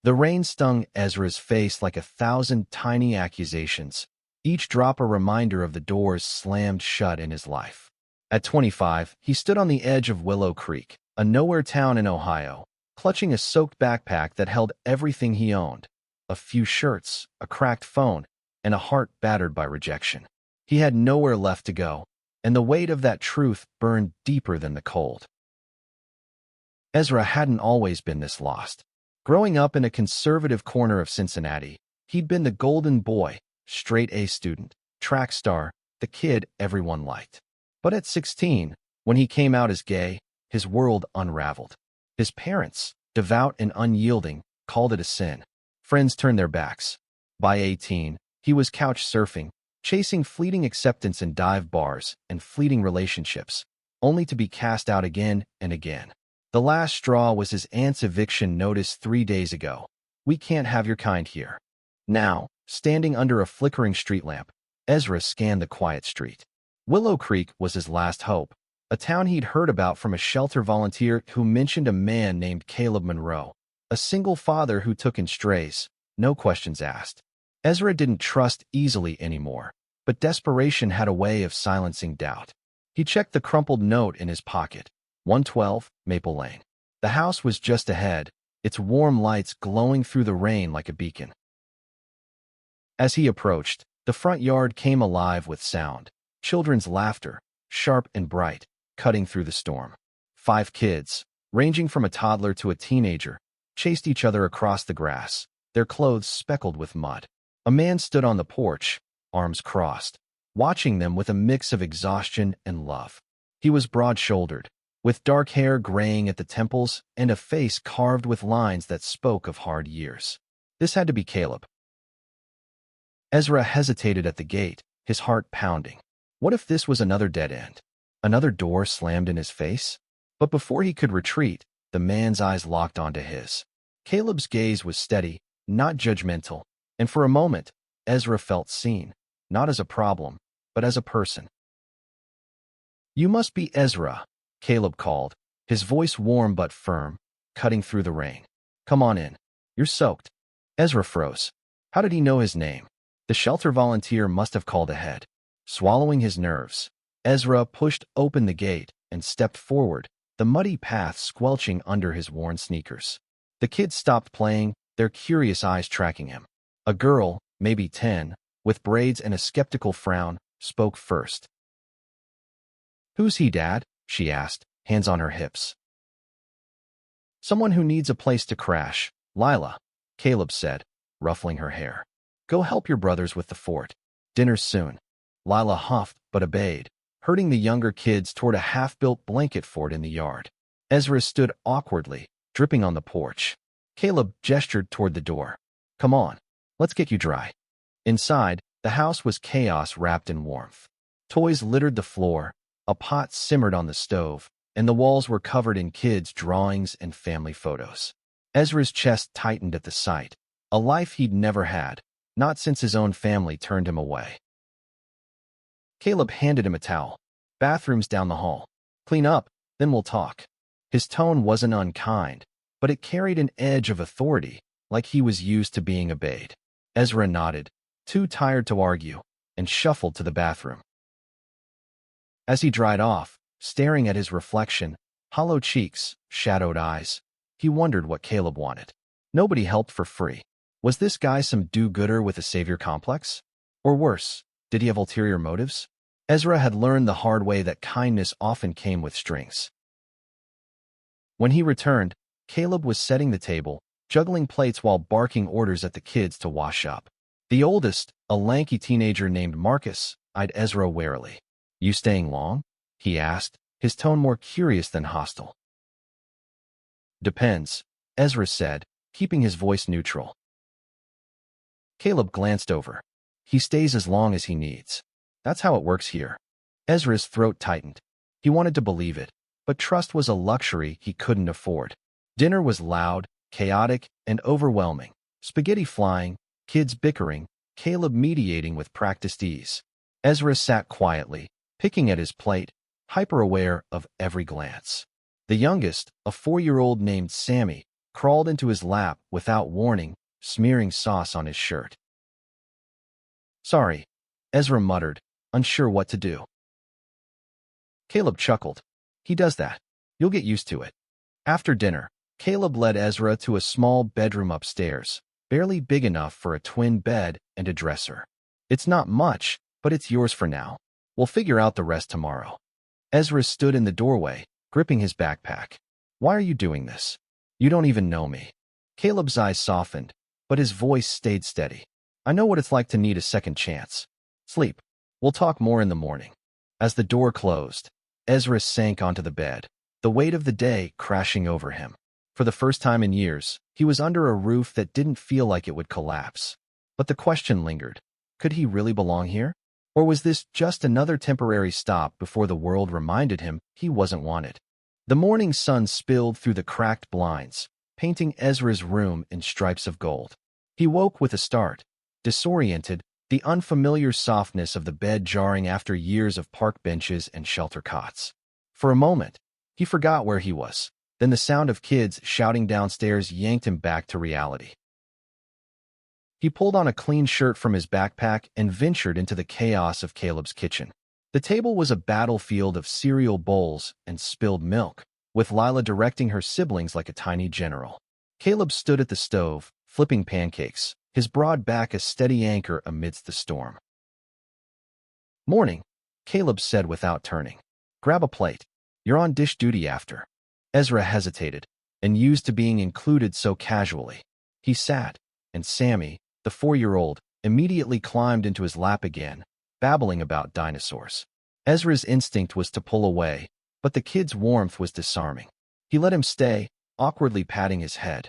The rain stung Ezra's face like 1,000 tiny accusations, each drop a reminder of the doors slammed shut in his life. At 25, he stood on the edge of Willow Creek, a nowhere town in Ohio, clutching a soaked backpack that held everything he owned: a few shirts, a cracked phone, and a heart battered by rejection. He had nowhere left to go, and the weight of that truth burned deeper than the cold. Ezra hadn't always been this lost. Growing up in a conservative corner of Cincinnati, he'd been the golden boy, straight-A student, track star, the kid everyone liked. But at 16, when he came out as gay, his world unraveled. His parents, devout and unyielding, called it a sin. Friends turned their backs. By 18, he was couch surfing, chasing fleeting acceptance in dive bars and fleeting relationships, only to be cast out again and again. The last straw was his aunt's eviction notice 3 days ago. "We can't have your kind here." Now, standing under a flickering street lamp, Ezra scanned the quiet street. Willow Creek was his last hope, a town he'd heard about from a shelter volunteer who mentioned a man named Caleb Monroe, a single father who took in strays, no questions asked. Ezra didn't trust easily anymore, but desperation had a way of silencing doubt. He checked the crumpled note in his pocket. 112 Maple Lane. The house was just ahead, its warm lights glowing through the rain like a beacon. As he approached, the front yard came alive with sound. Children's laughter, sharp and bright, cutting through the storm. 5 kids, ranging from a toddler to a teenager, chased each other across the grass, their clothes speckled with mud. A man stood on the porch, arms crossed, watching them with a mix of exhaustion and love. He was broad-shouldered, with dark hair graying at the temples and a face carved with lines that spoke of hard years. This had to be Caleb. Ezra hesitated at the gate, his heart pounding. What if this was another dead end? Another door slammed in his face? But before he could retreat, the man's eyes locked onto his. Caleb's gaze was steady, not judgmental, and for a moment, Ezra felt seen, not as a problem, but as a person. "You must be Ezra," Caleb called, his voice warm but firm, cutting through the rain. "Come on in. You're soaked." Ezra froze. How did he know his name? The shelter volunteer must have called ahead. Swallowing his nerves, Ezra pushed open the gate and stepped forward, the muddy path squelching under his worn sneakers. The kids stopped playing, their curious eyes tracking him. A girl, maybe 10, with braids and a skeptical frown, spoke first. "Who's he, Dad?" she asked, hands on her hips. "Someone who needs a place to crash, Lila," Caleb said, ruffling her hair. "Go help your brothers with the fort. Dinner's soon." Lila huffed but obeyed, herding the younger kids toward a half-built blanket fort in the yard. Ezra stood awkwardly, dripping on the porch. Caleb gestured toward the door. "Come on, let's get you dry." Inside, the house was chaos wrapped in warmth. Toys littered the floor, a pot simmered on the stove, and the walls were covered in kids' drawings and family photos. Ezra's chest tightened at the sight, a life he'd never had, not since his own family turned him away. Caleb handed him a towel. "Bathroom's down the hall. Clean up, then we'll talk." His tone wasn't unkind, but it carried an edge of authority, like he was used to being obeyed. Ezra nodded, too tired to argue, and shuffled to the bathroom. As he dried off, staring at his reflection, hollow cheeks, shadowed eyes, he wondered what Caleb wanted. Nobody helped for free. Was this guy some do-gooder with a savior complex? Or worse, did he have ulterior motives? Ezra had learned the hard way that kindness often came with strings. When he returned, Caleb was setting the table, juggling plates while barking orders at the kids to wash up. The oldest, a lanky teenager named Marcus, eyed Ezra warily. "You staying long?" he asked, his tone more curious than hostile. "Depends," Ezra said, keeping his voice neutral. Caleb glanced over. "He stays as long as he needs. That's how it works here." Ezra's throat tightened. He wanted to believe it, but trust was a luxury he couldn't afford. Dinner was loud, chaotic, and overwhelming. Spaghetti flying, kids bickering, Caleb mediating with practiced ease. Ezra sat quietly, picking at his plate, hyper-aware of every glance. The youngest, a 4-year-old named Sammy, crawled into his lap without warning, smearing sauce on his shirt. "Sorry," Ezra muttered, unsure what to do. Caleb chuckled. "He does that. You'll get used to it." After dinner, Caleb led Ezra to a small bedroom upstairs, barely big enough for a twin bed and a dresser. "It's not much, but it's yours for now. We'll figure out the rest tomorrow." Ezra stood in the doorway, gripping his backpack. "Why are you doing this? You don't even know me." Caleb's eyes softened, but his voice stayed steady. "I know what it's like to need a second chance. Sleep. We'll talk more in the morning." As the door closed, Ezra sank onto the bed, the weight of the day crashing over him. For the first time in years, he was under a roof that didn't feel like it would collapse. But the question lingered. Could he really belong here? Or was this just another temporary stop before the world reminded him he wasn't wanted? The morning sun spilled through the cracked blinds, painting Ezra's room in stripes of gold. He woke with a start, disoriented, the unfamiliar softness of the bed jarring after years of park benches and shelter cots. For a moment, he forgot where he was. Then the sound of kids shouting downstairs yanked him back to reality. He pulled on a clean shirt from his backpack and ventured into the chaos of Caleb's kitchen. The table was a battlefield of cereal bowls and spilled milk, with Lila directing her siblings like a tiny general. Caleb stood at the stove, flipping pancakes, his broad back a steady anchor amidst the storm. "Morning," Caleb said without turning. "Grab a plate. You're on dish duty after." Ezra hesitated, and used to being included so casually. He sat, and Sammy, the 4-year-old, immediately climbed into his lap again, babbling about dinosaurs. Ezra's instinct was to pull away, but the kid's warmth was disarming. He let him stay, awkwardly patting his head.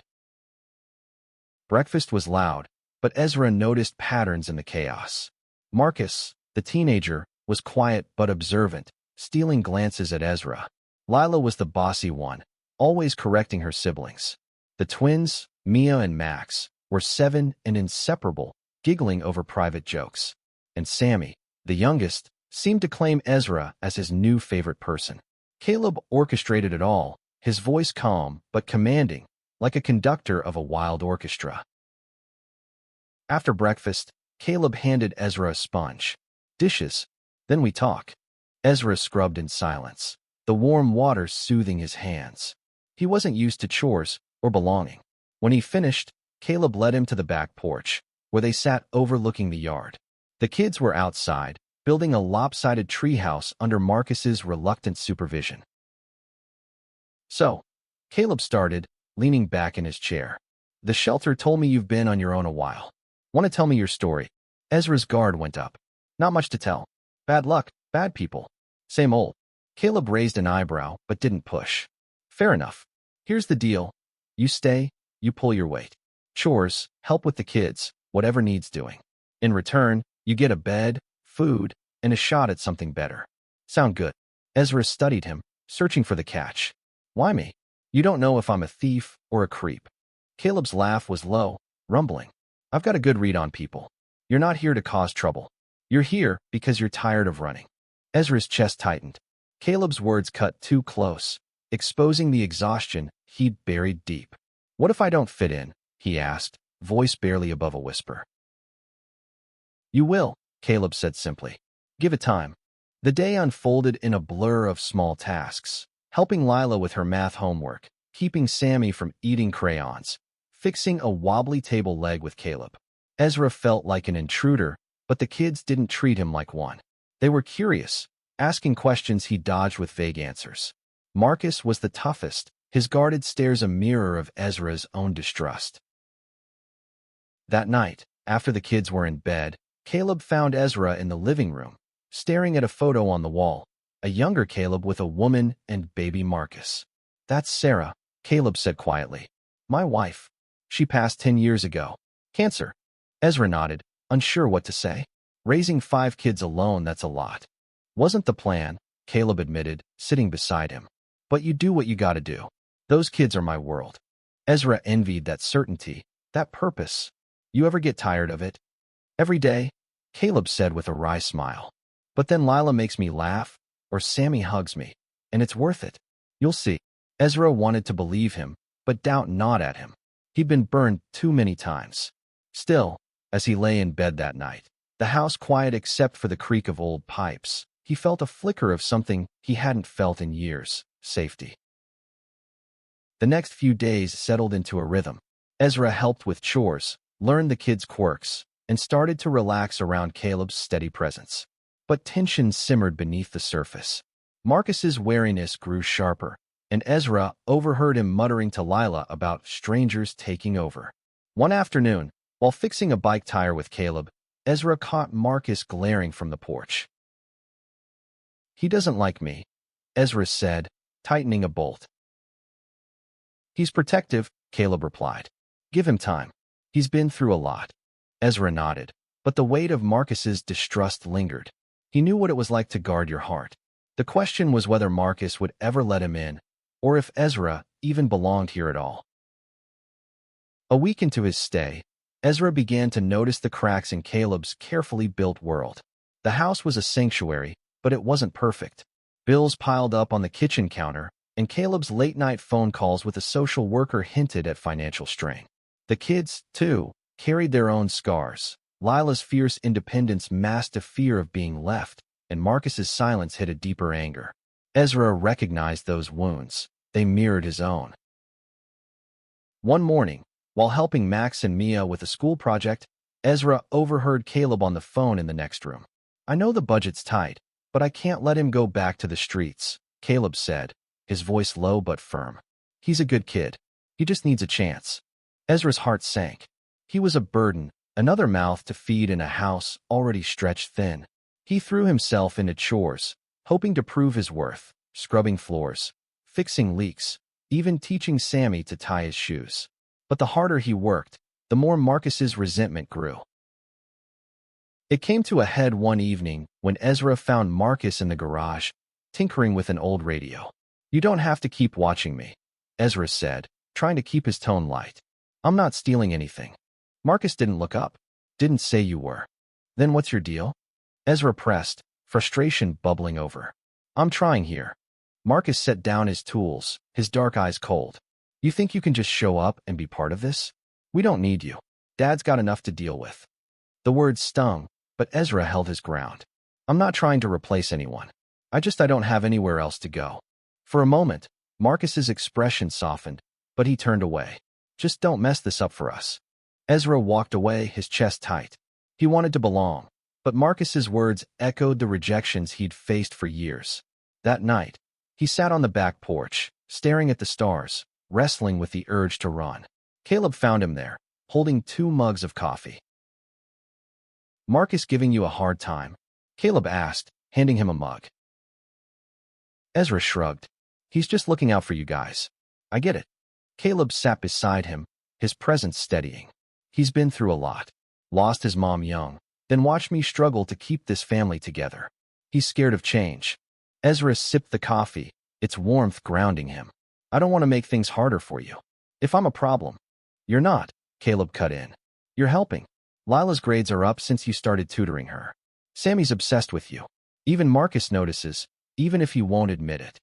Breakfast was loud, but Ezra noticed patterns in the chaos. Marcus, the teenager, was quiet but observant, stealing glances at Ezra. Lila was the bossy one, always correcting her siblings. The twins, Mia and Max, were 7 and inseparable, giggling over private jokes. And Sammy, the youngest, seemed to claim Ezra as his new favorite person. Caleb orchestrated it all, his voice calm but commanding, like a conductor of a wild orchestra. After breakfast, Caleb handed Ezra a sponge. "Dishes. Then we talk." Ezra scrubbed in silence, the warm water soothing his hands. He wasn't used to chores or belonging. When he finished, Caleb led him to the back porch, where they sat overlooking the yard. The kids were outside, building a lopsided treehouse under Marcus's reluctant supervision. "So," Caleb started, leaning back in his chair. "The shelter told me you've been on your own a while. Want to tell me your story?" Ezra's guard went up. "Not much to tell. Bad luck, bad people. Same old." Caleb raised an eyebrow, but didn't push. "Fair enough. Here's the deal. You stay, you pull your weight. Chores, help with the kids, whatever needs doing. In return, you get a bed, food, and a shot at something better. Sound good?" Ezra studied him, searching for the catch. "Why me? You don't know if I'm a thief or a creep." Caleb's laugh was low, rumbling. "I've got a good read on people. You're not here to cause trouble. You're here because you're tired of running." Ezra's chest tightened. Caleb's words cut too close, exposing the exhaustion he'd buried deep. "What if I don't fit in?" he asked, voice barely above a whisper. "You will," Caleb said simply. "Give it time." The day unfolded in a blur of small tasks, helping Lila with her math homework, keeping Sammy from eating crayons, fixing a wobbly table leg with Caleb. Ezra felt like an intruder, but the kids didn't treat him like one. They were curious, asking questions he dodged with vague answers. Marcus was the toughest, his guarded stares a mirror of Ezra's own distrust. That night, after the kids were in bed, Caleb found Ezra in the living room, staring at a photo on the wall, a younger Caleb with a woman and baby Marcus. "That's Sarah," Caleb said quietly. "My wife. She passed 10 years ago. Cancer." Ezra nodded, unsure what to say. Raising 5 kids alone, that's a lot. "Wasn't the plan," Caleb admitted, sitting beside him. "But you do what you gotta do. Those kids are my world." Ezra envied that certainty, that purpose. "You ever get tired of it?" "Every day," Caleb said with a wry smile. "But then Lila makes me laugh, or Sammy hugs me, and it's worth it. You'll see." Ezra wanted to believe him, but doubt gnawed at him. He'd been burned too many times. Still, as he lay in bed that night, the house quiet except for the creak of old pipes, he felt a flicker of something he hadn't felt in years: safety. The next few days settled into a rhythm. Ezra helped with chores, learned the kids' quirks, and started to relax around Caleb's steady presence. But tension simmered beneath the surface. Marcus's wariness grew sharper, and Ezra overheard him muttering to Lila about strangers taking over. One afternoon, while fixing a bike tire with Caleb, Ezra caught Marcus glaring from the porch. "He doesn't like me," Ezra said, tightening a bolt. "He's protective," Caleb replied. "Give him time. He's been through a lot." Ezra nodded, but the weight of Marcus's distrust lingered. He knew what it was like to guard your heart. The question was whether Marcus would ever let him in, or if Ezra even belonged here at all. A week into his stay, Ezra began to notice the cracks in Caleb's carefully built world. The house was a sanctuary, but it wasn't perfect. Bills piled up on the kitchen counter, and Caleb's late-night phone calls with a social worker hinted at financial strain. The kids, too, carried their own scars. Lila's fierce independence masked a fear of being left, and Marcus's silence hid a deeper anger. Ezra recognized those wounds. They mirrored his own. One morning, while helping Max and Mia with a school project, Ezra overheard Caleb on the phone in the next room. "I know the budget's tight, but I can't let him go back to the streets," Caleb said, his voice low but firm. "He's a good kid. He just needs a chance." Ezra's heart sank. He was a burden, another mouth to feed in a house already stretched thin. He threw himself into chores, hoping to prove his worth, scrubbing floors, fixing leaks, even teaching Sammy to tie his shoes. But the harder he worked, the more Marcus's resentment grew. It came to a head one evening when Ezra found Marcus in the garage, tinkering with an old radio. "You don't have to keep watching me," Ezra said, trying to keep his tone light. "I'm not stealing anything." Marcus didn't look up. "Didn't say you were." "Then what's your deal?" Ezra pressed, frustration bubbling over. "I'm trying here." Marcus set down his tools, his dark eyes cold. "You think you can just show up and be part of this? We don't need you. Dad's got enough to deal with." The words stung, but Ezra held his ground. "I'm not trying to replace anyone. I don't have anywhere else to go." For a moment, Marcus's expression softened, but he turned away. "Just don't mess this up for us." Ezra walked away, his chest tight. He wanted to belong, but Marcus's words echoed the rejections he'd faced for years. That night, he sat on the back porch, staring at the stars, wrestling with the urge to run. Caleb found him there, holding 2 mugs of coffee. "Marcus giving you a hard time?" Caleb asked, handing him a mug. Ezra shrugged. "He's just looking out for you guys. I get it." Caleb sat beside him, his presence steadying. "He's been through a lot. Lost his mom young, then watched me struggle to keep this family together. He's scared of change." Ezra sipped the coffee, its warmth grounding him. "I don't want to make things harder for you. If I'm a problem." "You're not," Caleb cut in. "You're helping. Lila's grades are up since you started tutoring her. Sammy's obsessed with you. Even Marcus notices, even if he won't admit it."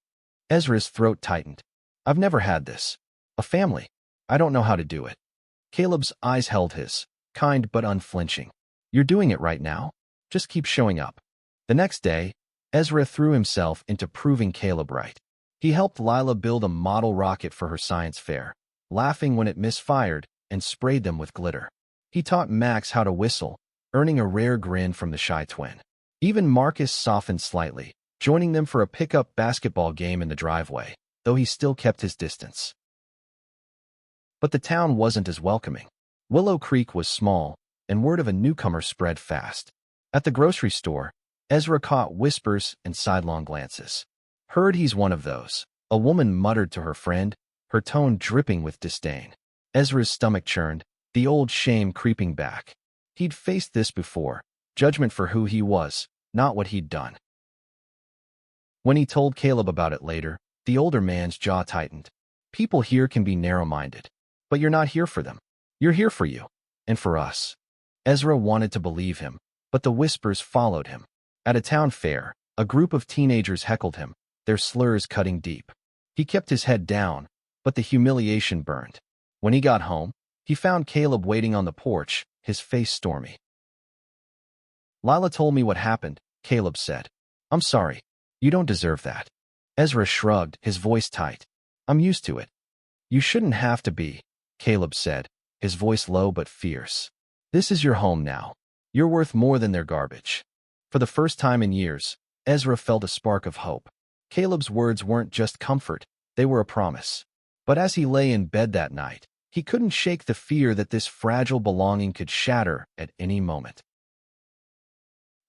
Ezra's throat tightened. "I've never had this. A family. I don't know how to do it." Caleb's eyes held his, kind but unflinching. "You're doing it right now. Just keep showing up." The next day, Ezra threw himself into proving Caleb right. He helped Lila build a model rocket for her science fair, laughing when it misfired, and sprayed them with glitter. He taught Max how to whistle, earning a rare grin from the shy twin. Even Marcus softened slightly, joining them for a pickup basketball game in the driveway, though he still kept his distance. But the town wasn't as welcoming. Willow Creek was small, and word of a newcomer spread fast. At the grocery store, Ezra caught whispers and sidelong glances. "Heard he's one of those," a woman muttered to her friend, her tone dripping with disdain. Ezra's stomach churned, the old shame creeping back. He'd faced this before, judgment for who he was, not what he'd done. When he told Caleb about it later, the older man's jaw tightened. "People here can be narrow-minded, but you're not here for them. You're here for you, and for us." Ezra wanted to believe him, but the whispers followed him. At a town fair, a group of teenagers heckled him, their slurs cutting deep. He kept his head down, but the humiliation burned. When he got home, he found Caleb waiting on the porch, his face stormy. "Lila told me what happened," Caleb said. "I'm sorry. You don't deserve that." Ezra shrugged, his voice tight. "I'm used to it." "You shouldn't have to be," Caleb said, his voice low but fierce. "This is your home now. You're worth more than their garbage." For the first time in years, Ezra felt a spark of hope. Caleb's words weren't just comfort, they were a promise. But as he lay in bed that night, he couldn't shake the fear that this fragile belonging could shatter at any moment.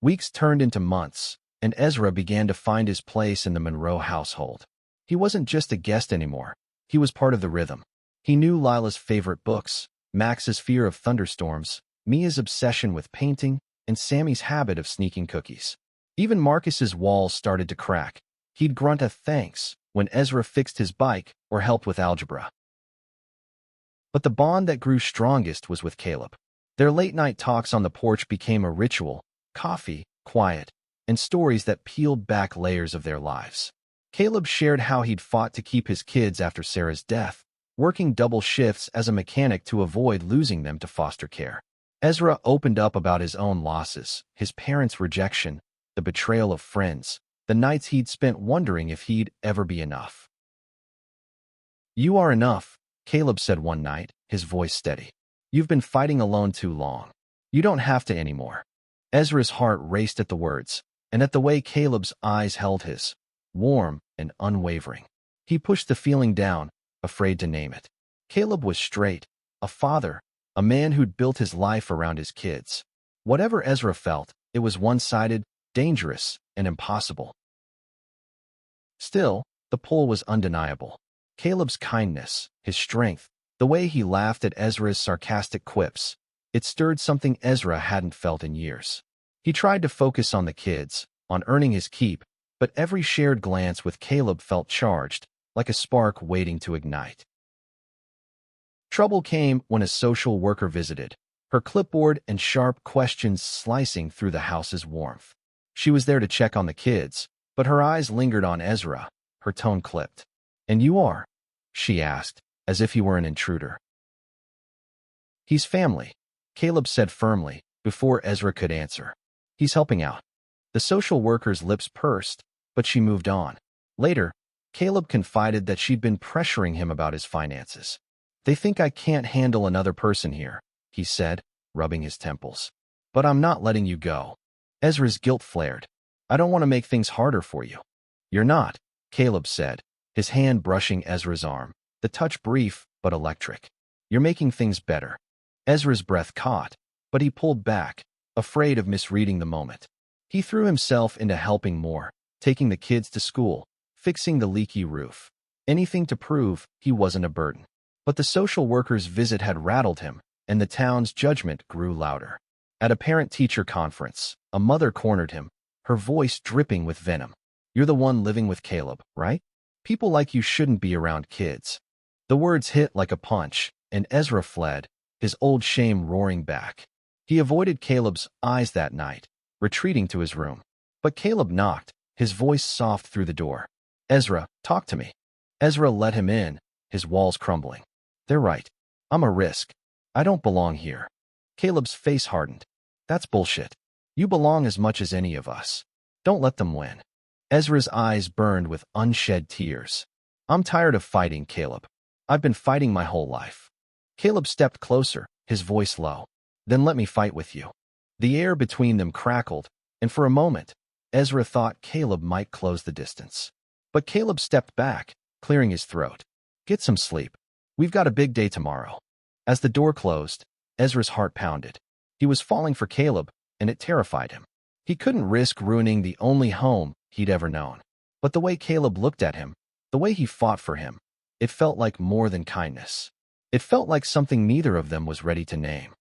Weeks turned into months, and Ezra began to find his place in the Monroe household. He wasn't just a guest anymore. He was part of the rhythm. He knew Lila's favorite books, Max's fear of thunderstorms, Mia's obsession with painting, and Sammy's habit of sneaking cookies. Even Marcus's walls started to crack. He'd grunt a thanks when Ezra fixed his bike or helped with algebra. But the bond that grew strongest was with Caleb. Their late-night talks on the porch became a ritual: coffee, quiet, and stories that peeled back layers of their lives. Caleb shared how he'd fought to keep his kids after Sarah's death, working double shifts as a mechanic to avoid losing them to foster care. Ezra opened up about his own losses, his parents' rejection, the betrayal of friends, the nights he'd spent wondering if he'd ever be enough. "You are enough," Caleb said one night, his voice steady. "You've been fighting alone too long. You don't have to anymore." Ezra's heart raced at the words, and at the way Caleb's eyes held his, warm and unwavering. He pushed the feeling down, afraid to name it. Caleb was straight, a father, a man who'd built his life around his kids. Whatever Ezra felt, it was one-sided, dangerous, and impossible. Still, the pull was undeniable. Caleb's kindness, his strength, the way he laughed at Ezra's sarcastic quips, it stirred something Ezra hadn't felt in years. He tried to focus on the kids, on earning his keep, but every shared glance with Caleb felt charged, like a spark waiting to ignite. Trouble came when a social worker visited, her clipboard and sharp questions slicing through the house's warmth. She was there to check on the kids, but her eyes lingered on Ezra, her tone clipped. "And you are?" she asked, as if he were an intruder. "He's family," Caleb said firmly, before Ezra could answer. "He's helping out." The social worker's lips pursed, but she moved on. Later, Caleb confided that she'd been pressuring him about his finances. "They think I can't handle another person here," he said, rubbing his temples. "But I'm not letting you go." Ezra's guilt flared. "I don't want to make things harder for you." "You're not," Caleb said, his hand brushing Ezra's arm, the touch brief but electric. "You're making things better." Ezra's breath caught, but he pulled back, afraid of misreading the moment. He threw himself into helping more, taking the kids to school, fixing the leaky roof. Anything to prove he wasn't a burden. But the social worker's visit had rattled him, and the town's judgment grew louder. At a parent-teacher conference, a mother cornered him, her voice dripping with venom. "You're the one living with Caleb, right? People like you shouldn't be around kids." The words hit like a punch, and Ezra fled, his old shame roaring back. He avoided Caleb's eyes that night, retreating to his room. But Caleb knocked, his voice soft through the door. "Ezra, talk to me." Ezra let him in, his walls crumbling. "They're right. I'm a risk. I don't belong here." Caleb's face hardened. "That's bullshit. You belong as much as any of us. Don't let them win." Ezra's eyes burned with unshed tears. "I'm tired of fighting, Caleb. I've been fighting my whole life." Caleb stepped closer, his voice low. "Then let me fight with you." The air between them crackled, and for a moment, Ezra thought Caleb might close the distance. But Caleb stepped back, clearing his throat. "Get some sleep. We've got a big day tomorrow." As the door closed, Ezra's heart pounded. He was falling for Caleb, and it terrified him. He couldn't risk ruining the only home he'd ever known. But the way Caleb looked at him, the way he fought for him, it felt like more than kindness. It felt like something neither of them was ready to name.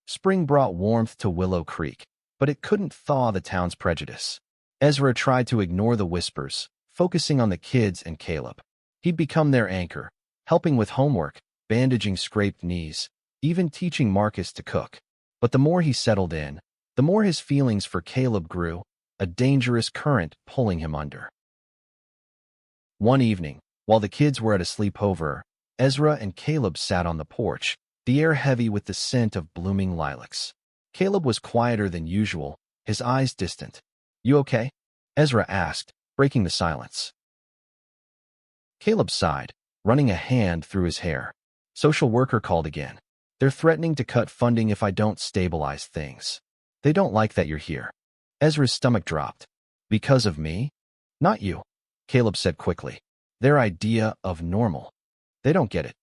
Spring brought warmth to Willow Creek, but it couldn't thaw the town's prejudice. Ezra tried to ignore the whispers, focusing on the kids and Caleb. He'd become their anchor, helping with homework, bandaging scraped knees, even teaching Marcus to cook. But the more he settled in, the more his feelings for Caleb grew, a dangerous current pulling him under. One evening, While the kids were at a sleepover, Ezra and Caleb sat on the porch, the air heavy with the scent of blooming lilacs. Caleb was quieter than usual, his eyes distant. "You okay?" Ezra asked, breaking the silence. Caleb sighed, running a hand through his hair. "Social worker called again. They're threatening to cut funding if I don't stabilize things. They don't like that you're here." Ezra's stomach dropped. "Because of me?" "Not you," Caleb said quickly. "Their idea of normal. They don't get it."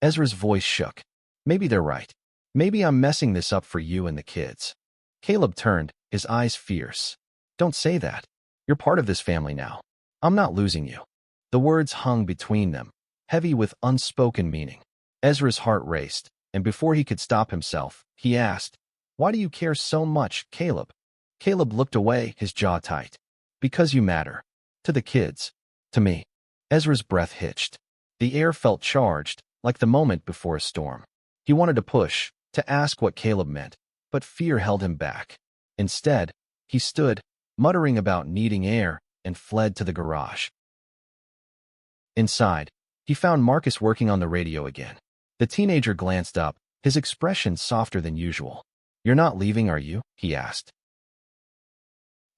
Ezra's voice shook. "Maybe they're right. Maybe I'm messing this up for you and the kids." Caleb turned, his eyes fierce. "Don't say that. You're part of this family now. I'm not losing you." The words hung between them, heavy with unspoken meaning. Ezra's heart raced, and before he could stop himself, he asked, "Why do you care so much, Caleb?" Caleb looked away, his jaw tight. "Because you matter. To the kids. To me." Ezra's breath hitched. The air felt charged, like the moment before a storm. He wanted to push, to ask what Caleb meant, but fear held him back. Instead, he stood, muttering about needing air, and fled to the garage. Inside, he found Marcus working on the radio again. The teenager glanced up, his expression softer than usual. "You're not leaving, are you?" he asked.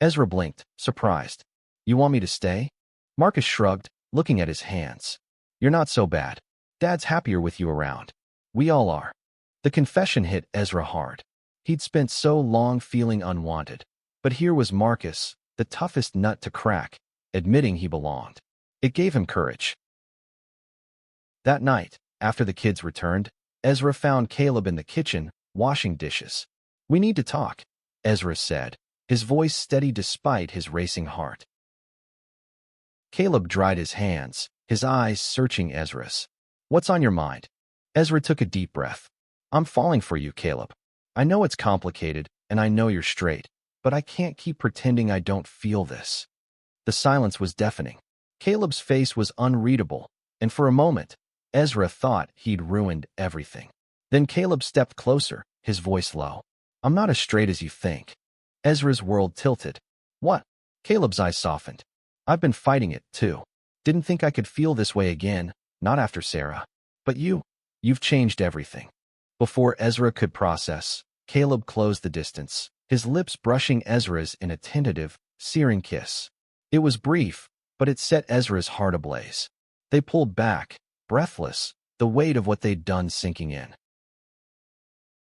Ezra blinked, surprised. "You want me to stay?" Marcus shrugged, looking at his hands. "You're not so bad. Dad's happier with you around. We all are." The confession hit Ezra hard. He'd spent so long feeling unwanted. But here was Marcus, the toughest nut to crack, admitting he belonged. It gave him courage. That night, after the kids returned, Ezra found Caleb in the kitchen, washing dishes. "We need to talk," Ezra said, his voice steady despite his racing heart. Caleb dried his hands, his eyes searching Ezra's. "What's on your mind?" Ezra took a deep breath. "I'm falling for you, Caleb. I know it's complicated, and I know you're straight, but I can't keep pretending I don't feel this." The silence was deafening. Caleb's face was unreadable, and for a moment, Ezra thought he'd ruined everything. Then Caleb stepped closer, his voice low. "I'm not as straight as you think." Ezra's world tilted. "What?" Caleb's eyes softened. "I've been fighting it, too. Didn't think I could feel this way again, not after Sarah. But you've changed everything." Before Ezra could process, Caleb closed the distance, his lips brushing Ezra's in a tentative, searing kiss. It was brief, but it set Ezra's heart ablaze. They pulled back, breathless, the weight of what they'd done sinking in.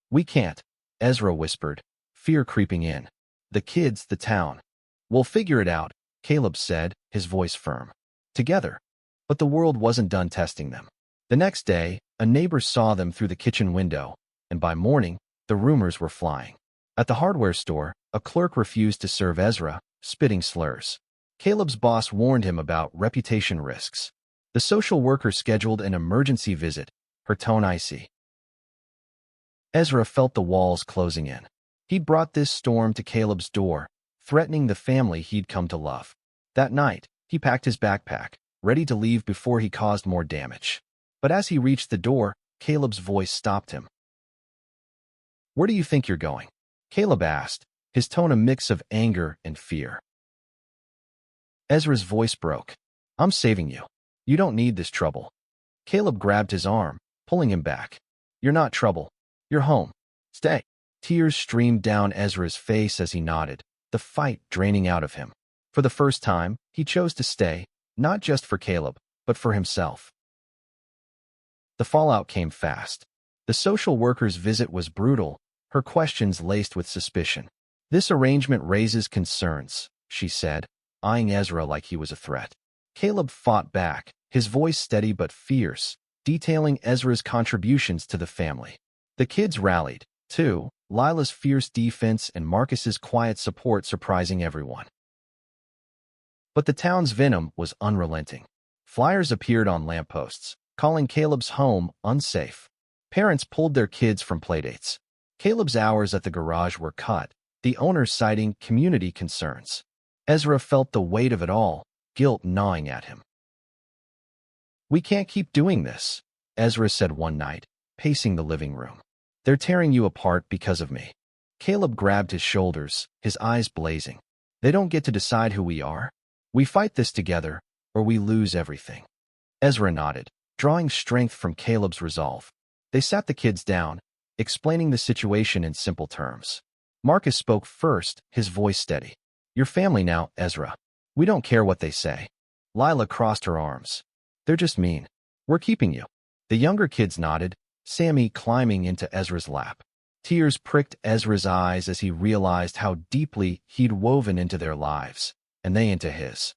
"We can't," Ezra whispered, fear creeping in. "The kids, the town. We'll figure it out," Caleb said, his voice firm. "Together." But the world wasn't done testing them. The next day, a neighbor saw them through the kitchen window, and by morning, the rumors were flying. At the hardware store, a clerk refused to serve Ezra, spitting slurs. Caleb's boss warned him about reputation risks. The social worker scheduled an emergency visit, her tone icy. Ezra felt the walls closing in. He'd brought this storm to Caleb's door, threatening the family he'd come to love. That night, he packed his backpack, ready to leave before he caused more damage. But as he reached the door, Caleb's voice stopped him. "Where do you think you're going?" Caleb asked, his tone a mix of anger and fear. Ezra's voice broke. "I'm saving you. You don't need this trouble." Caleb grabbed his arm, pulling him back. "You're not trouble. You're home. Stay." Tears streamed down Ezra's face as he nodded, the fight draining out of him. For the first time, he chose to stay, not just for Caleb, but for himself. The fallout came fast. The social worker's visit was brutal, her questions laced with suspicion. "This arrangement raises concerns," she said, eyeing Ezra like he was a threat. Caleb fought back, his voice steady but fierce, detailing Ezra's contributions to the family. The kids rallied, too, Lila's fierce defense and Marcus's quiet support surprising everyone. But the town's venom was unrelenting. Flyers appeared on lampposts, calling Caleb's home unsafe. Parents pulled their kids from playdates. Caleb's hours at the garage were cut, the owner citing community concerns. Ezra felt the weight of it all, guilt gnawing at him. "We can't keep doing this," Ezra said one night, pacing the living room. "They're tearing you apart because of me." Caleb grabbed his shoulders, his eyes blazing. "They don't get to decide who we are. We fight this together, or we lose everything." Ezra nodded, drawing strength from Caleb's resolve. They sat the kids down, explaining the situation in simple terms. Marcus spoke first, his voice steady. "Your family now, Ezra. We don't care what they say." Lila crossed her arms. "They're just mean. We're keeping you." The younger kids nodded, Sammy climbing into Ezra's lap. Tears pricked Ezra's eyes as he realized how deeply he'd woven into their lives, and they into his.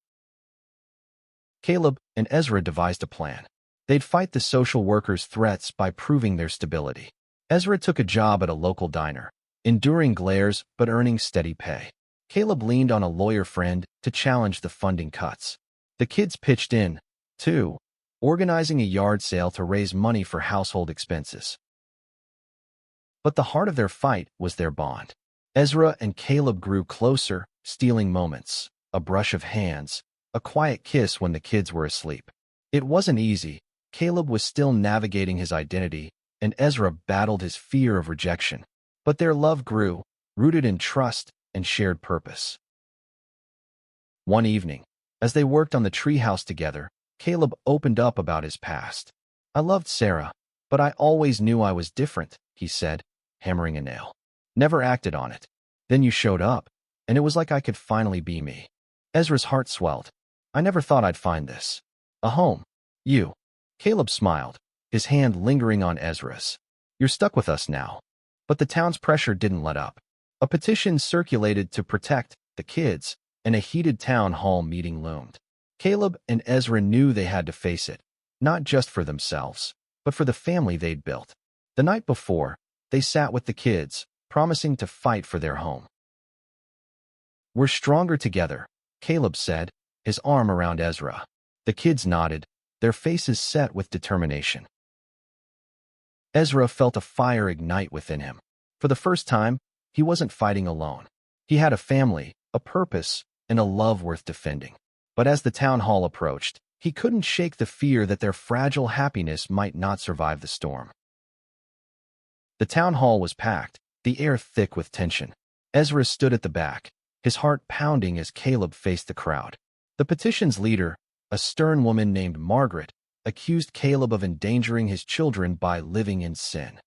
Caleb and Ezra devised a plan. They'd fight the social workers' threats by proving their stability. Ezra took a job at a local diner, enduring glares but earning steady pay. Caleb leaned on a lawyer friend to challenge the funding cuts. The kids pitched in, too, organizing a yard sale to raise money for household expenses. But the heart of their fight was their bond. Ezra and Caleb grew closer, stealing moments, a brush of hands, a quiet kiss when the kids were asleep. It wasn't easy. Caleb was still navigating his identity, and Ezra battled his fear of rejection. But their love grew, rooted in trust and shared purpose. One evening, as they worked on the treehouse together, Caleb opened up about his past. "I loved Sarah, but I always knew I was different," he said, hammering a nail. "Never acted on it. Then you showed up, and it was like I could finally be me." Ezra's heart swelled. "I never thought I'd find this. A home. You." Caleb smiled, his hand lingering on Ezra's. "You're stuck with us now." But the town's pressure didn't let up. A petition circulated to protect the kids, and a heated town hall meeting loomed. Caleb and Ezra knew they had to face it, not just for themselves, but for the family they'd built. The night before, they sat with the kids, promising to fight for their home. "We're stronger together," Caleb said, his arm around Ezra. The kids nodded, their faces set with determination. Ezra felt a fire ignite within him. For the first time, he wasn't fighting alone. He had a family, a purpose, and a love worth defending. But as the town hall approached, he couldn't shake the fear that their fragile happiness might not survive the storm. The town hall was packed, the air thick with tension. Ezra stood at the back, his heart pounding as Caleb faced the crowd. The petition's leader, a stern woman named Margaret, accused Caleb of endangering his children by living in sin.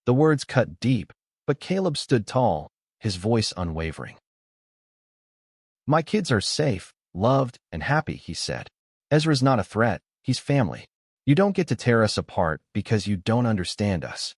The words cut deep, but Caleb stood tall, his voice unwavering. "My kids are safe, loved, and happy," he said. "Ezra's not a threat, he's family. You don't get to tear us apart because you don't understand us."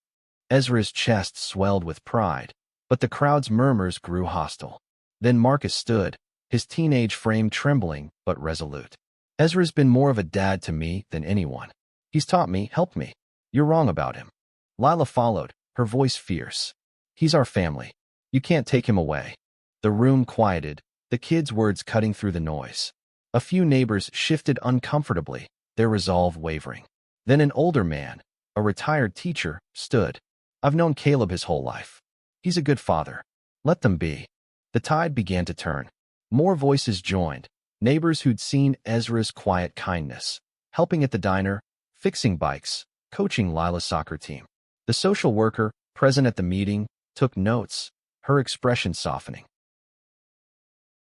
Ezra's chest swelled with pride, but the crowd's murmurs grew hostile. Then Marcus stood, his teenage frame trembling but resolute. "Ezra's been more of a dad to me than anyone. He's taught me, helped me. You're wrong about him." Lila followed, her voice fierce. "He's our family. You can't take him away." The room quieted, the kids' words cutting through the noise. A few neighbors shifted uncomfortably, their resolve wavering. Then an older man, a retired teacher, stood. "I've known Caleb his whole life. He's a good father. Let them be." The tide began to turn. More voices joined, neighbors who'd seen Ezra's quiet kindness, helping at the diner, fixing bikes, coaching Lila's soccer team. The social worker, present at the meeting, took notes, her expression softening.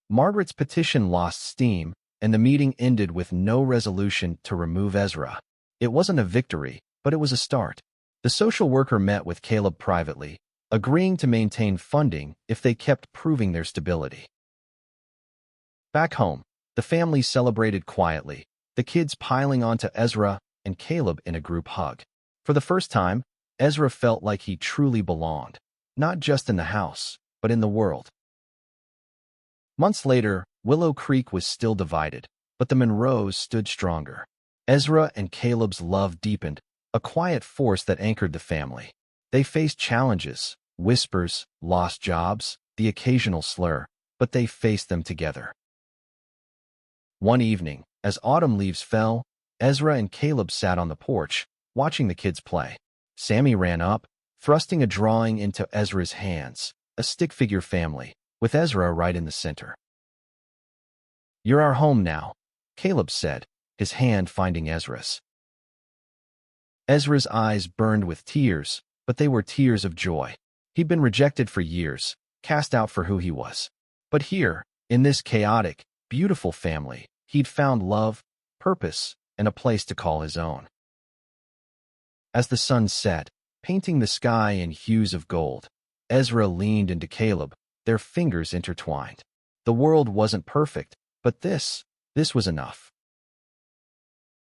Margaret's petition lost steam, and the meeting ended with no resolution to remove Ezra. It wasn't a victory, but it was a start. The social worker met with Caleb privately, agreeing to maintain funding if they kept proving their stability. Back home, the family celebrated quietly, the kids piling onto Ezra and Caleb in a group hug. For the first time, Ezra felt like he truly belonged, not just in the house, but in the world. Months later, Willow Creek was still divided, but the Monroes stood stronger. Ezra and Caleb's love deepened, a quiet force that anchored the family. They faced challenges, whispers, lost jobs, the occasional slur, but they faced them together. One evening, as autumn leaves fell, Ezra and Caleb sat on the porch, watching the kids play. Sammy ran up, thrusting a drawing into Ezra's hands, a stick-figure family, with Ezra right in the center. "You're our home now," Caleb said, his hand finding Ezra's. Ezra's eyes burned with tears, but they were tears of joy. He'd been rejected for years, cast out for who he was. But here, in this chaotic, beautiful family, he'd found love, purpose, and a place to call his own. As the sun set, painting the sky in hues of gold, Ezra leaned into Caleb, their fingers intertwined. The world wasn't perfect, but this was enough.